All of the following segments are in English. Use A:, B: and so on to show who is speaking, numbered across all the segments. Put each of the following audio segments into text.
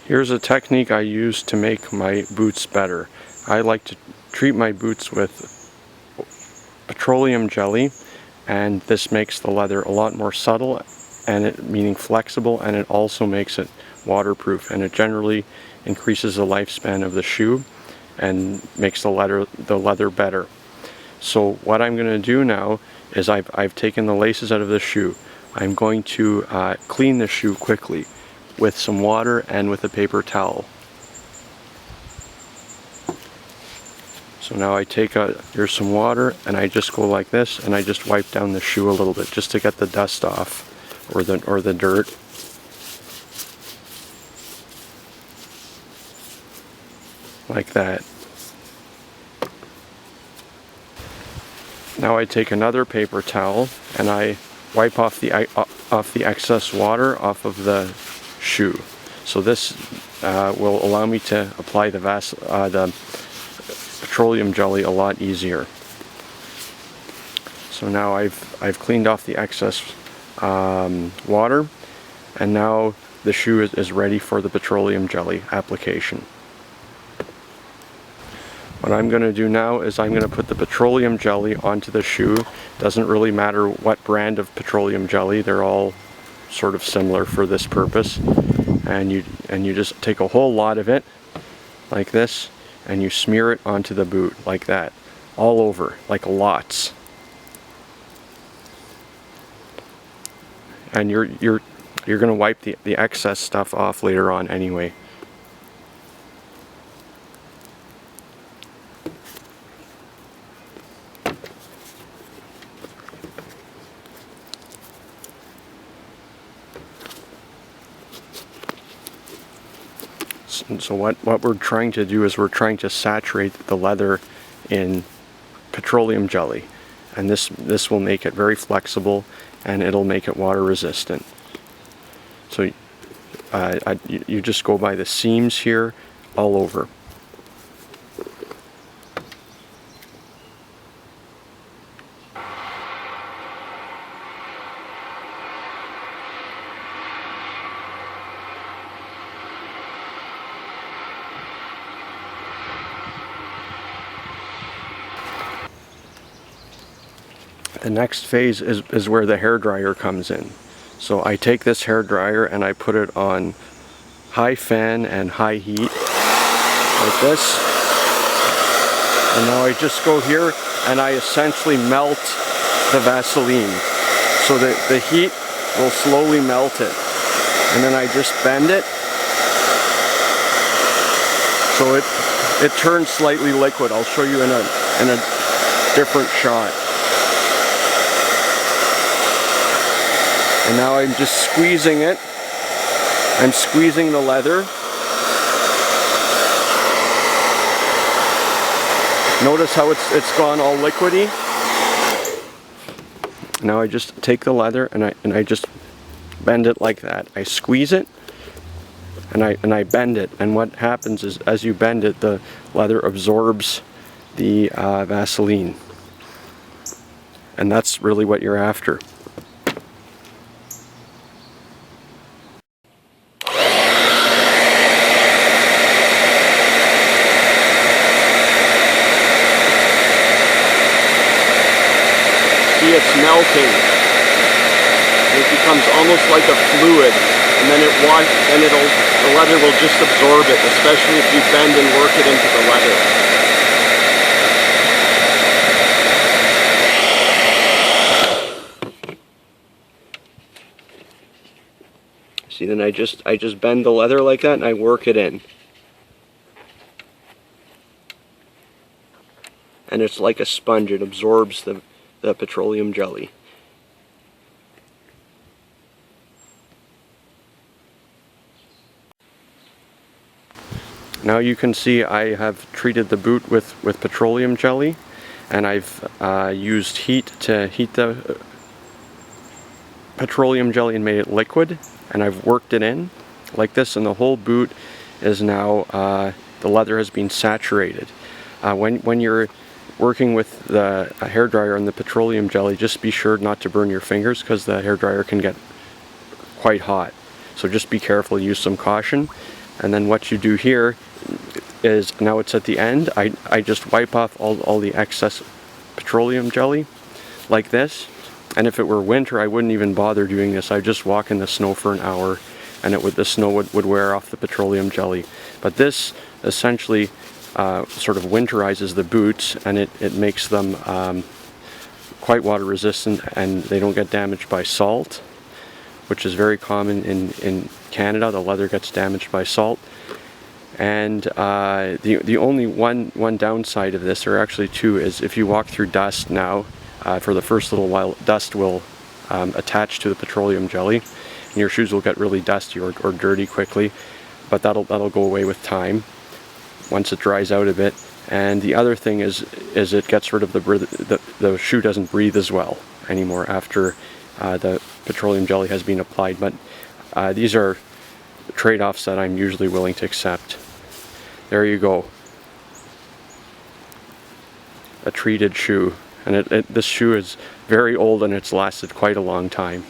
A: Here's a technique I use to make my boots better. I like to treat my boots with petroleum jelly, and this makes the leather a lot more subtle, and meaning flexible, and it also makes it waterproof, and it generally increases the lifespan of the shoe and makes the leather better. So what I'm going to do now is I've taken the laces out of the shoe. I'm going to clean the shoe quickly with some water and with a paper towel. So now I take here's some water, and I just go like this, and I just wipe down the shoe a little bit just to get the dust off, or the dirt. Like that. Now I take another paper towel and I wipe off the excess water off of the shoe. So this will allow me to apply the petroleum jelly a lot easier. So now I've cleaned off the excess water, and now the shoe is ready for the petroleum jelly application. What I'm going to do now is I'm going to put the petroleum jelly onto the shoe. Doesn't really matter what brand of petroleum jelly, they're all sort of similar for this purpose. And you just take a whole lot of it like this, and you smear it onto the boot like that, all over, like lots. And you're going to wipe the excess stuff off later on anyway. So what we're trying to do is we're trying to saturate the leather in petroleum jelly, and this will make it very flexible, and it'll make it water resistant. So you just go by the seams here all over. The next phase is where the hairdryer comes in. So I take this hairdryer and I put it on high fan and high heat, like this. And now I just go here and I essentially melt the Vaseline. So that the heat will slowly melt it. And then I just bend it. So it turns slightly liquid. I'll show you in a different shot. And now I'm just squeezing it. I'm squeezing the leather. Notice how it's gone all liquidy. Now I just take the leather and I just bend it like that. I squeeze it and I bend it. And what happens is, as you bend it, the leather absorbs the Vaseline. And that's really what you're after. It's melting. It becomes almost like a fluid, and then the leather will just absorb it, especially if you bend and work it into the leather. See, then I just bend the leather like that and I work it in. And it's like a sponge, it absorbs the petroleum jelly. Now you can see I have treated the boot with petroleum jelly, and I've used heat to heat the petroleum jelly and made it liquid, and I've worked it in like this, and the whole boot is now, the leather has been saturated. When you're working with the hairdryer and the petroleum jelly, just be sure not to burn your fingers, because the hairdryer can get quite hot. So just be careful, use some caution. And then what you do here is, now it's at the end, I just wipe off all the excess petroleum jelly like this. And if it were winter, I wouldn't even bother doing this. I'd just walk in the snow for an hour, and the snow would wear off the petroleum jelly. But this essentially sort of winterizes the boots, and it makes them quite water resistant, and they don't get damaged by salt, which is very common in Canada. The leather gets damaged by salt. And the only one downside of this, or actually two, is if you walk through dust now, for the first little while, dust will attach to the petroleum jelly, and your shoes will get really dusty or dirty quickly, but that'll go away with time once it dries out a bit. And the other thing is it gets rid of the shoe doesn't breathe as well anymore after the petroleum jelly has been applied. But these are trade-offs that I'm usually willing to accept. There you go, a treated shoe. And this shoe is very old, and it's lasted quite a long time.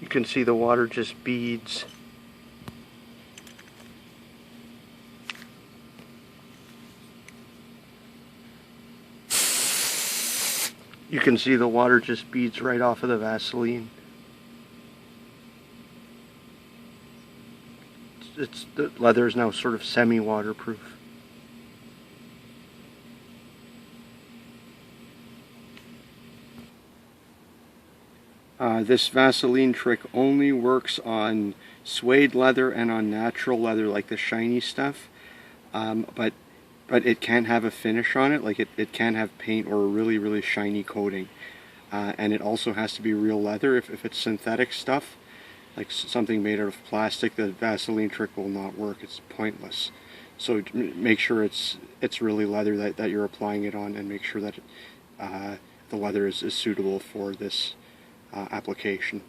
A: You can see the water just beads. You can see the water just beads right off of the Vaseline. The leather is now sort of semi-waterproof. This Vaseline trick only works on suede leather and on natural leather, like the shiny stuff. But it can have a finish on it, like it can have paint or a really, really shiny coating. And it also has to be real leather. If it's synthetic stuff, like something made out of plastic, the Vaseline trick will not work. It's pointless. So make sure it's really leather that you're applying it on, and make sure that the leather is suitable for this application.